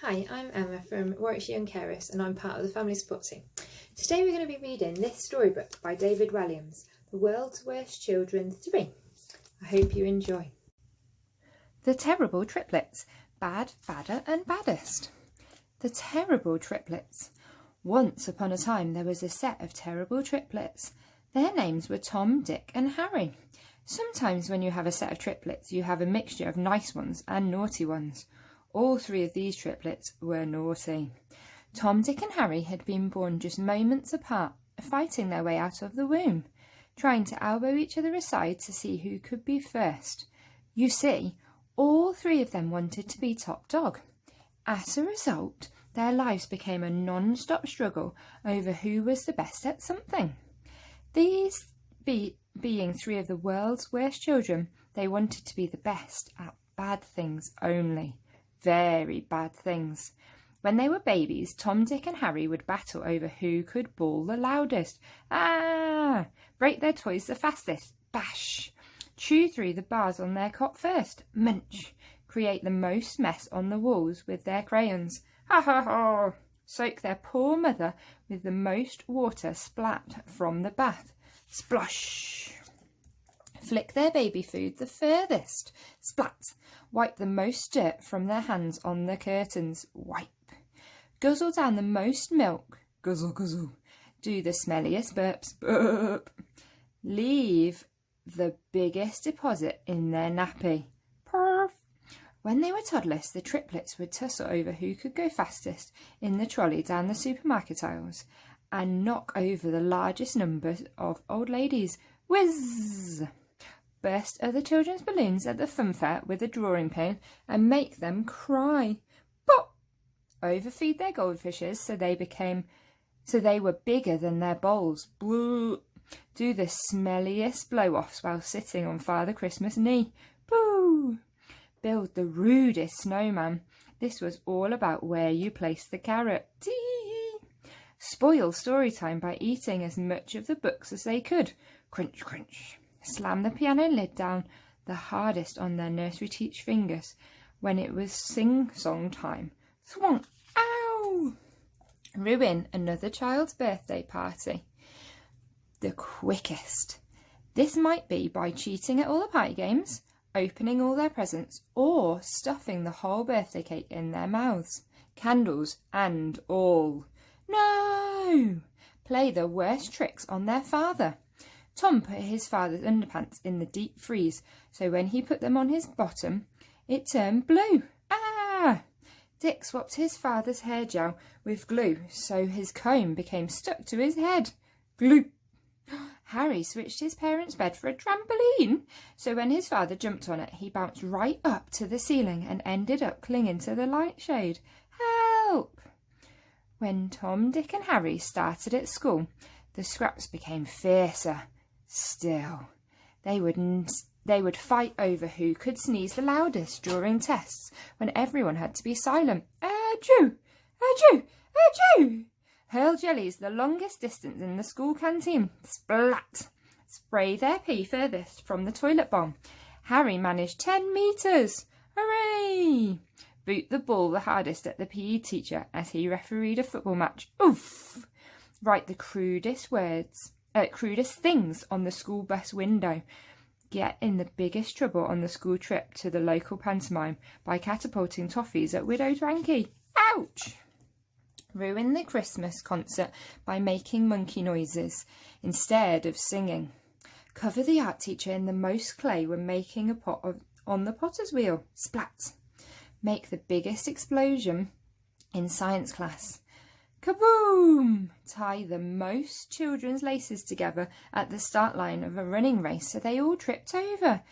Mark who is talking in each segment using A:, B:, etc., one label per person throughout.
A: Hi, I'm Emma from Warwickshire Young Carers and I'm part of the family support team. Today we're going to be reading this storybook by David Walliams, The World's Worst Children 3. I hope you enjoy.
B: The Terrible Triplets, Bad, Badder and Baddest. The Terrible Triplets. Once upon a time there was a set of terrible triplets. Their names were Tom, Dick and Harry. Sometimes when you have a set of triplets you have a mixture of nice ones and naughty ones. All three of these triplets were naughty. Tom, Dick and Harry had been born just moments apart, fighting their way out of the womb, trying to elbow each other aside to see who could be first. You see, all three of them wanted to be top dog. As a result, their lives became a non-stop struggle over who was the best at something. These being three of the world's worst children, they wanted to be the best at bad things only. Very bad things. When they were babies, Tom, Dick and Harry would battle over who could bawl the loudest. Break their toys the fastest. Bash. Chew through the bars on their cot first. Munch. Create the most mess on the walls with their crayons. Ha ha ha. Soak their poor mother with the most water splat from the bath. Splosh. Flick their baby food the furthest. Splat. Wipe the most dirt from their hands on the curtains. Wipe. Guzzle down the most milk. Guzzle, guzzle. Do the smelliest burps. Burp. Leave the biggest deposit in their nappy. Perf. When they were toddlers, the triplets would tussle over who could go fastest in the trolley down the supermarket aisles and knock over the largest numbers of old ladies. Whiz! Burst other children's balloons at the fun fair with a drawing pin and make them cry. Pop! Overfeed their goldfishes so they were bigger than their bowls. Blue! Do the smelliest blow-offs while sitting on Father Christmas' knee. Boo! Build the rudest snowman. This was all about where you placed the carrot. Tee! Spoil Storytime by eating as much of the books as they could. Crunch, crunch. Slam the piano lid down the hardest on their nursery teach fingers when it was sing-song time. Thwonk! Ow! Ruin another child's birthday party. The quickest. This might be by cheating at all the party games, opening all their presents, or stuffing the whole birthday cake in their mouths, candles and all. No! Play the worst tricks on their father. Tom put his father's underpants in the deep freeze, so when he put them on his bottom, it turned blue. Dick swapped his father's hair gel with glue, so his comb became stuck to his head. Glue. Harry switched his parents' bed for a trampoline, so when his father jumped on it, he bounced right up to the ceiling and ended up clinging to the light shade. Help! When Tom, Dick and Harry started at school, the scraps became fiercer. Still, they would fight over who could sneeze the loudest during tests when everyone had to be silent. Achoo! Achoo! Achoo! Hurl jellies the longest distance in the school canteen. Splat! Spray their pee furthest from the toilet bowl. Harry managed 10 metres. Hooray! Boot the ball the hardest at the PE teacher as he refereed a football match. Oof! Write the crudest things on the school bus window. Get in the biggest trouble on the school trip to the local pantomime by catapulting toffees at Widow Dranky. Ouch! Ruin the Christmas concert by making monkey noises instead of singing. Cover the art teacher in the most clay when making a pot on the potter's wheel. Splat! Make the biggest explosion in science class. Kaboom! Tie the most children's laces together at the start line of a running race so they all tripped over.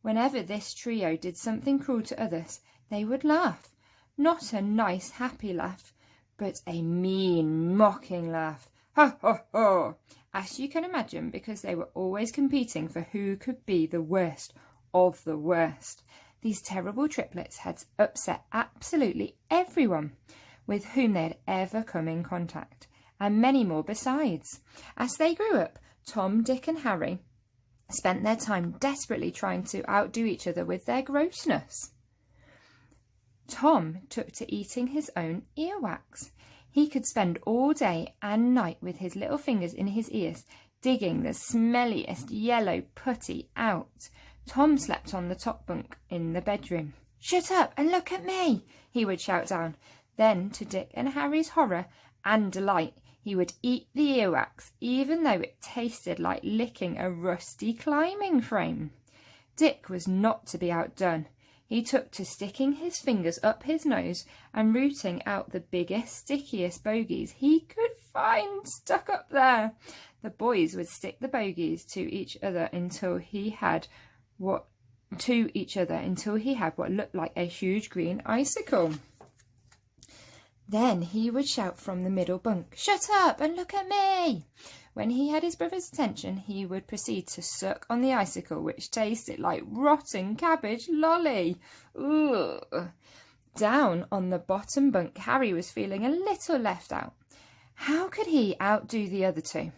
B: Whenever this trio did something cruel to others, they would laugh. Not a nice, happy laugh, but a mean, mocking laugh. Ha ha ha! As you can imagine, because they were always competing for who could be the worst of the worst. These terrible triplets had upset absolutely everyone with whom they had ever come in contact, and many more besides. As they grew up, Tom, Dick and Harry spent their time desperately trying to outdo each other with their grossness. Tom took to eating his own earwax. He could spend all day and night with his little fingers in his ears, digging the smelliest yellow putty out. Tom slept on the top bunk in the bedroom. "Shut up and look at me," he would shout down. Then, to Dick and Harry's horror and delight, he would eat the earwax, even though it tasted like licking a rusty climbing frame. Dick was not to be outdone. He took to sticking his fingers up his nose and rooting out the biggest, stickiest bogies he could find stuck up there. The boys would stick the bogies to each other until he had what looked like a huge green icicle. Then he would shout from the middle bunk, "Shut up and look at me!" When he had his brother's attention, he would proceed to suck on the icicle, which tasted like rotten cabbage lolly. Ugh. Down on the bottom bunk, Harry was feeling a little left out. How could he outdo the other two?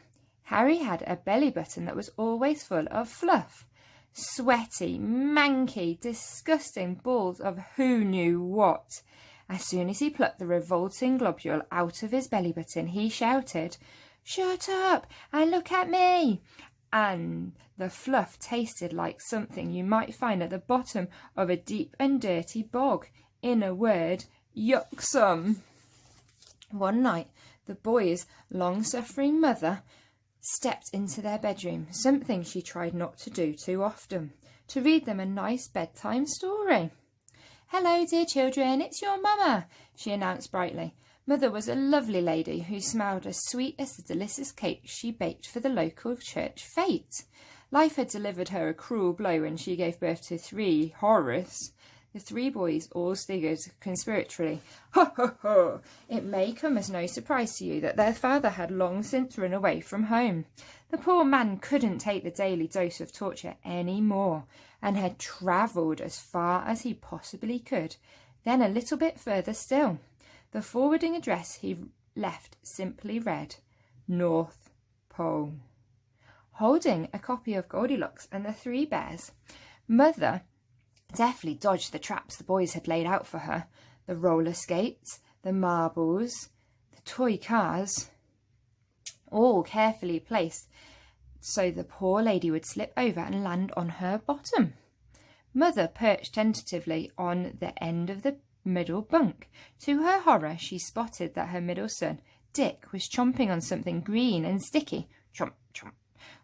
B: Harry had a belly button that was always full of fluff. Sweaty, manky, disgusting balls of who knew what. As soon as he plucked the revolting globule out of his belly button, he shouted, "Shut up and look at me!" And the fluff tasted like something you might find at the bottom of a deep and dirty bog. In a word, yucksome. One night, the boys' long-suffering mother stepped into their bedroom, something she tried not to do too often, to read them a nice bedtime story. "Hello, dear children, it's your mamma," she announced brightly. Mother was a lovely lady who smiled as sweet as the delicious cake she baked for the local church fete. Life had delivered her a cruel blow when she gave birth to 3 Horace. The 3 boys all sniggered conspiratorially. "Ho, ho, ho!" It may come as no surprise to you that their father had long since run away from home. The poor man couldn't take the daily dose of torture any more, and had travelled as far as he possibly could, then a little bit further still. The forwarding address he left simply read, North Pole. Holding a copy of Goldilocks and the 3 Bears, Mother deftly dodged the traps the boys had laid out for her, the roller skates, the marbles, the toy cars, all carefully placed so the poor lady would slip over and land on her bottom. Mother perched tentatively on the end of the middle bunk. To her horror, she spotted that her middle son, Dick, was chomping on something green and sticky. Chomp, chomp.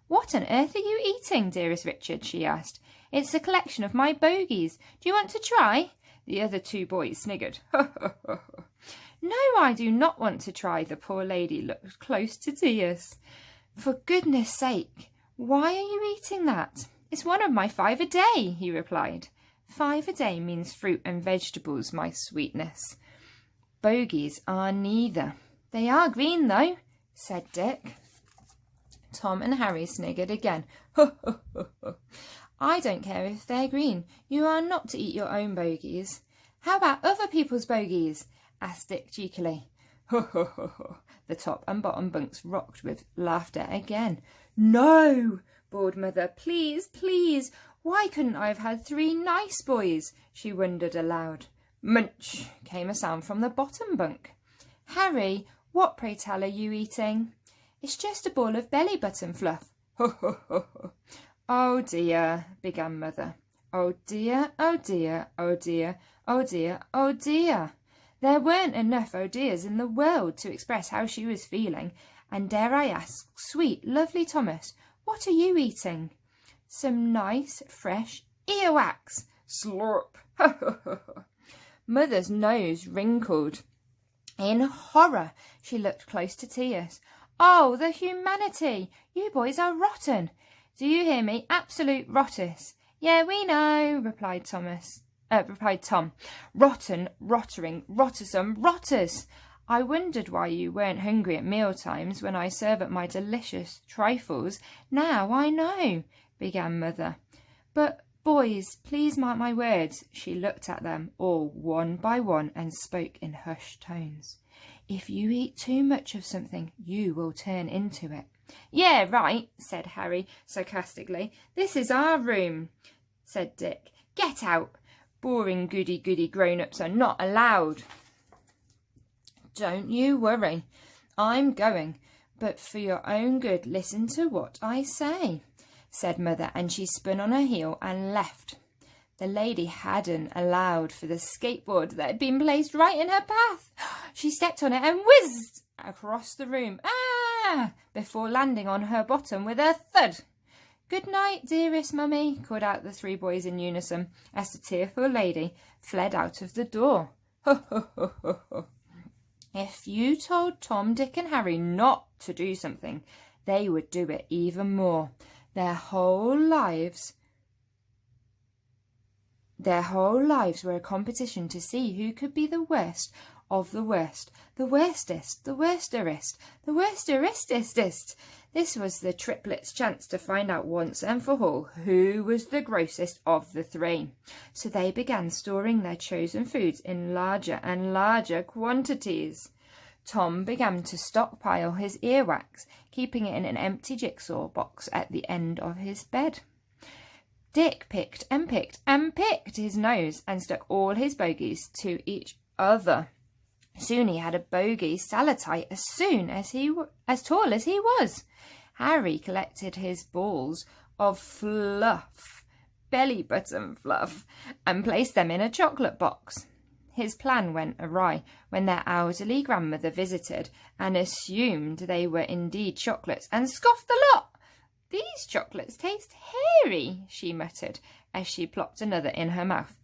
B: "What on earth are you eating, dearest Richard?" she asked. "It's a collection of my bogies. Do you want to try?" The other 2 boys sniggered. "No, I do not want to try." The poor lady looked close to tears. "For goodness sake, why are you eating that?" "It's one of my 5 a day," he replied. 5 a day means fruit and vegetables, my sweetness. Bogies are neither. "They are green, though," said Dick. Tom and Harry sniggered again. "I don't care if they're green. You are not to eat your own bogies." "How about other people's bogies?" asked Dick cheekily. The top and bottom bunks rocked with laughter again. "No," bawled Mother. "Please, please. Why couldn't I have had 3 nice boys?" she wondered aloud. Munch came a sound from the bottom bunk. "Harry, what, pray tell, are you eating?" "It's just a ball of belly button fluff." "Oh dear," began Mother. "Oh dear, oh dear, oh dear, oh dear, oh dear." There weren't enough oh dears in the world to express how she was feeling, and dare I ask, sweet, lovely Thomas, what are you eating? "Some nice, fresh earwax." Slurp. Mother's nose wrinkled. In horror, she looked close to tears. "Oh, the humanity! You boys are rotten. Do you hear me? Absolute rottus." "Yeah, we know," replied Tom. "Rotten, rottering, rottersome, rotters. I wondered why you weren't hungry at meal times when I serve up my delicious trifles. Now I know," began Mother. "But, boys, please mark my words." She looked at them all one by one and spoke in hushed tones. "If you eat too much of something, you will turn into it." "Yeah, right," said Harry sarcastically. "This is our room," said Dick. "Get out." Boring goody-goody grown-ups are not allowed." "Don't you worry. I'm going. But for your own good, listen to what I say," said Mother, and she spun on her heel and left. The lady hadn't allowed for the skateboard that had been placed right in her path. She stepped on it and whizzed across the room, before landing on her bottom with a thud. "Good night, dearest Mummy," called out the 3 boys in unison as the tearful lady fled out of the door. "Ho, ho, ho, ho, ho. If you told Tom, Dick and Harry not to do something, they would do it even more. Their whole lives were a competition to see who could be the worst of the worst, the worstest, the worsterest, the worsterestest. This was the triplets' chance to find out once and for all who was the grossest of the 3. So they began storing their chosen foods in larger and larger quantities. Tom began to stockpile his earwax, keeping it in an empty jigsaw box at the end of his bed. Dick picked and picked and picked his nose and stuck all his bogies to each other. Soon he had a bogey stalactite as tall as he was. Harry collected his balls of fluff, belly button fluff, and placed them in a chocolate box. His plan went awry when their elderly grandmother visited and assumed they were indeed chocolates and scoffed the lot. "These chocolates taste hairy," she muttered as she plopped another in her mouth.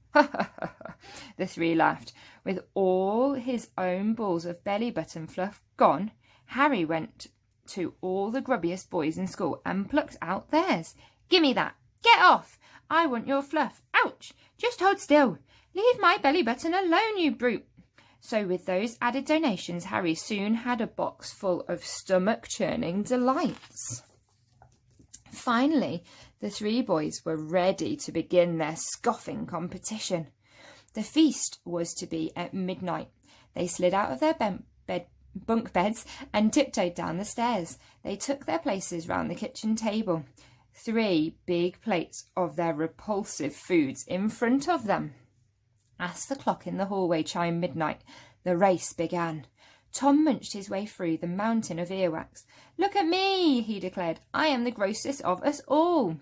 B: The 3 laughed. With all his own balls of belly button fluff gone, Harry went to all the grubbiest boys in school and plucked out theirs. "Gimme that! Get off! I want your fluff! Ouch! Just hold still! Leave my belly button alone, you brute!" So with those added donations, Harry soon had a box full of stomach-churning delights. Finally, the 3 boys were ready to begin their scoffing competition. The feast was to be at midnight. They slid out of their bunk beds and tiptoed down the stairs. They took their places round the kitchen table, 3 big plates of their repulsive foods in front of them. As the clock in the hallway chimed midnight, the race began. Tom munched his way through the mountain of earwax. "Look at me," he declared. "I am the grossest of us all."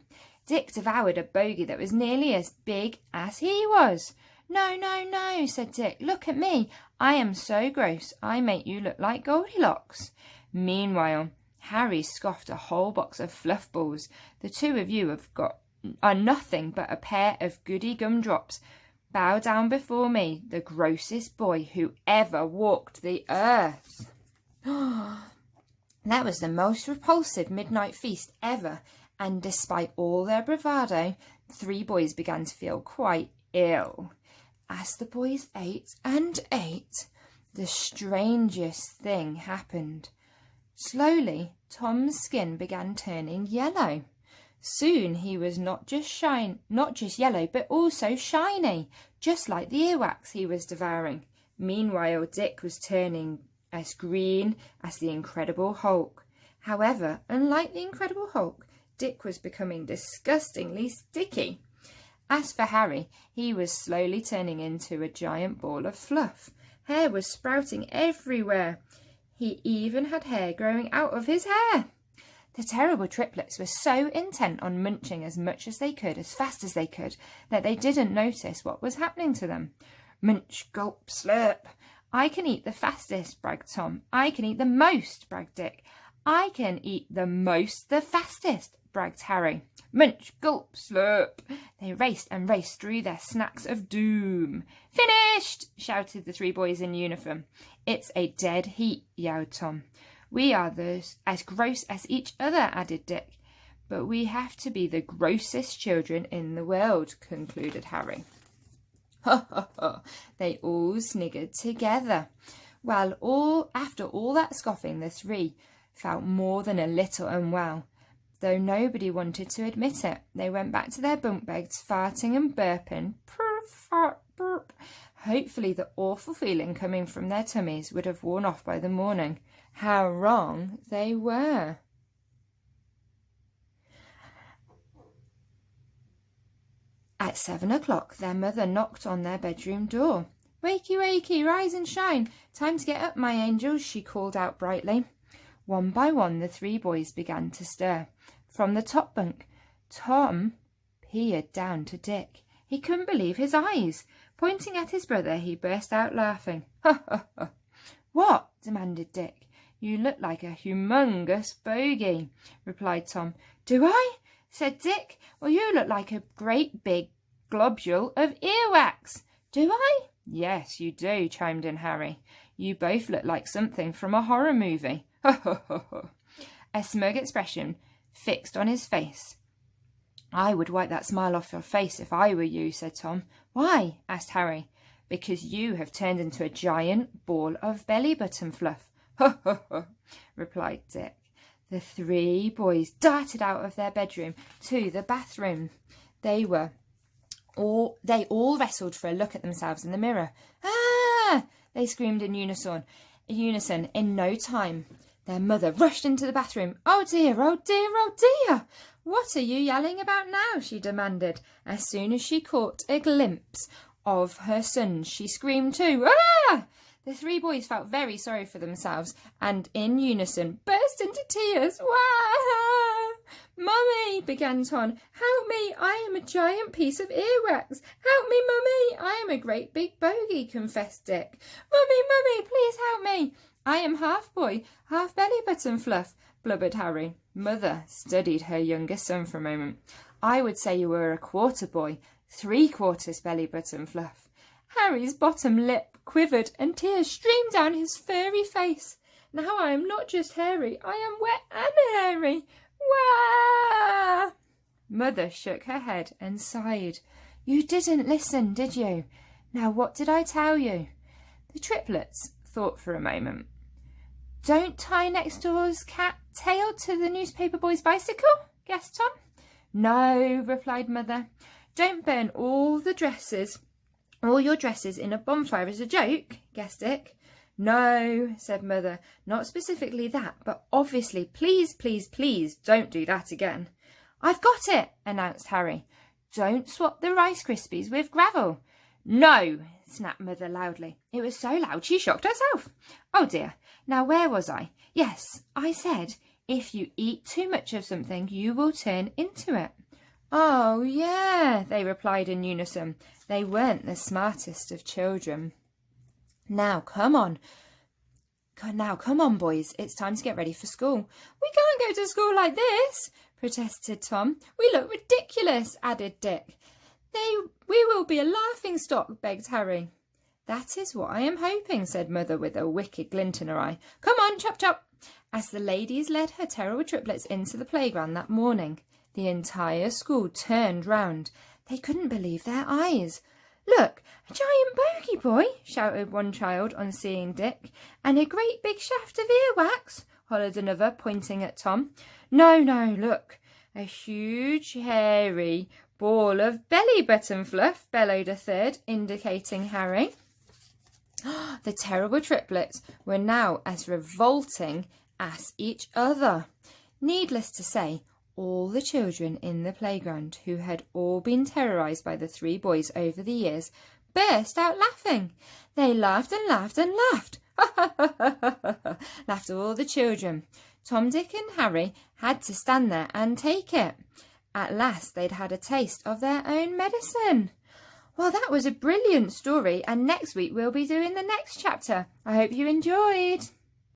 B: Dick devoured a bogey that was nearly as big as he was. "No, no, no," said Dick. "Look at me. I am so gross, I make you look like Goldilocks." Meanwhile, Harry scoffed a whole box of fluff balls. "The 2 of you are nothing but a pair of goody gumdrops. Bow down before me, the grossest boy who ever walked the earth." That was the most repulsive midnight feast ever, and despite all their bravado, the 3 boys began to feel quite ill. As the boys ate and ate, the strangest thing happened. Slowly, Tom's skin began turning yellow. Soon he was not just yellow, but also shiny, just like the earwax he was devouring. Meanwhile, Dick was turning as green as the Incredible Hulk. However, unlike the Incredible Hulk, Dick was becoming disgustingly sticky. As for Harry, he was slowly turning into a giant ball of fluff. Hair was sprouting everywhere. He even had hair growing out of his hair. The terrible triplets were so intent on munching as much as they could, as fast as they could, that they didn't notice what was happening to them. "Munch, gulp, slurp. I can eat the fastest," bragged Tom. "I can eat the most," bragged Dick. "I can eat the most, the fastest," bragged Harry. "Munch, gulp, slurp." They raced and raced through their snacks of doom. "Finished!" shouted the 3 boys in uniform. "It's a dead heat," yelled Tom. "We are as gross as each other," added Dick. "But we have to be the grossest children in the world," concluded Harry. "Ha, ha, ha!" They all sniggered together. Well, after all that scoffing, the 3 felt more than a little unwell. Though nobody wanted to admit it, they went back to their bunk beds, farting and burping. Burp, fart, burp. Hopefully the awful feeling coming from their tummies would have worn off by the morning. How wrong they were. At 7 o'clock, their mother knocked on their bedroom door. "Wakey, wakey, rise and shine. Time to get up, my angels," she called out brightly. One by one, the 3 boys began to stir. From the top bunk, Tom peered down to Dick. He couldn't believe his eyes. Pointing at his brother, he burst out laughing. "Ha, ha, ha." "What?" demanded Dick. "You look like a humongous bogey," replied Tom. "Do I?" said Dick. "Well, you look like a great big globule of earwax." "Do I?" "Yes, you do," chimed in Harry. "You both look like something from a horror movie." A smug expression fixed on his face. "I would wipe that smile off your face if I were you," said Tom. "Why?" asked Harry. "Because you have turned into a giant ball of belly button fluff," replied Dick. The 3 boys darted out of their bedroom to the bathroom. They all wrestled for a look at themselves in the mirror. "Ah!" they screamed in unison. In no time, their mother rushed into the bathroom. "Oh dear, oh dear, oh dear! What are you yelling about now?" she demanded. As soon as she caught a glimpse of her sons, she screamed too. "Ah!" The 3 boys felt very sorry for themselves and in unison burst into tears. "Wah! Mummy," began Tom. "Help me, I am a giant piece of earwax. Help me, Mummy, I am a great big bogey," confessed Dick. Mummy, please help me. "I am half boy, half belly button fluff," blubbered Harry. Mother studied her youngest son for a moment. "I would say you were a quarter boy, 3/4 belly button fluff." Harry's bottom lip quivered and tears streamed down his furry face. "Now I am not just hairy, I am wet and hairy. Wah!" Mother shook her head and sighed. "You didn't listen, did you? Now what did I tell you?" The triplets thought for a moment. "Don't tie next door's cat tail to the newspaper boy's bicycle?" guessed Tom. "No," replied Mother. "Don't burn all your dresses in a bonfire as a joke?" guessed Dick. "No," said Mother, "not specifically that, but obviously, please, please, please don't do that again." "I've got it," announced Harry. "Don't swap the Rice Krispies with gravel." "No," snapped Mother loudly. It was so loud she shocked herself. "Oh dear, now where was I? Yes, I said, if you eat too much of something, you will turn into it." "Oh yeah," they replied in unison. They weren't the smartest of children. Now come on, boys. It's time to get ready for school." "We can't go to school like this," protested Tom. "We look ridiculous," added Dick. "We will be a laughing stock," begged Harry. "That is what I am hoping," said Mother with a wicked glint in her eye. "Come on, chop chop." As the ladies led her terrible triplets into the playground that morning, the entire school turned round. They couldn't believe their eyes. "Look, a giant bogey boy," shouted one child on seeing Dick. "And a great big shaft of earwax," hollered another, pointing at Tom. No, look, a huge hairy ball of belly button fluff," bellowed a third, indicating Harry. The terrible triplets were now as revolting as each other. Needless to say, all the children in the playground, who had all been terrorised by the 3 boys over the years, burst out laughing. They laughed and laughed and laughed. Laughed all the children. Tom, Dick and Harry had to stand there and take it. At last they'd had a taste of their own medicine. Well, that was a brilliant story, and next week we'll be doing the next chapter. I hope you enjoyed.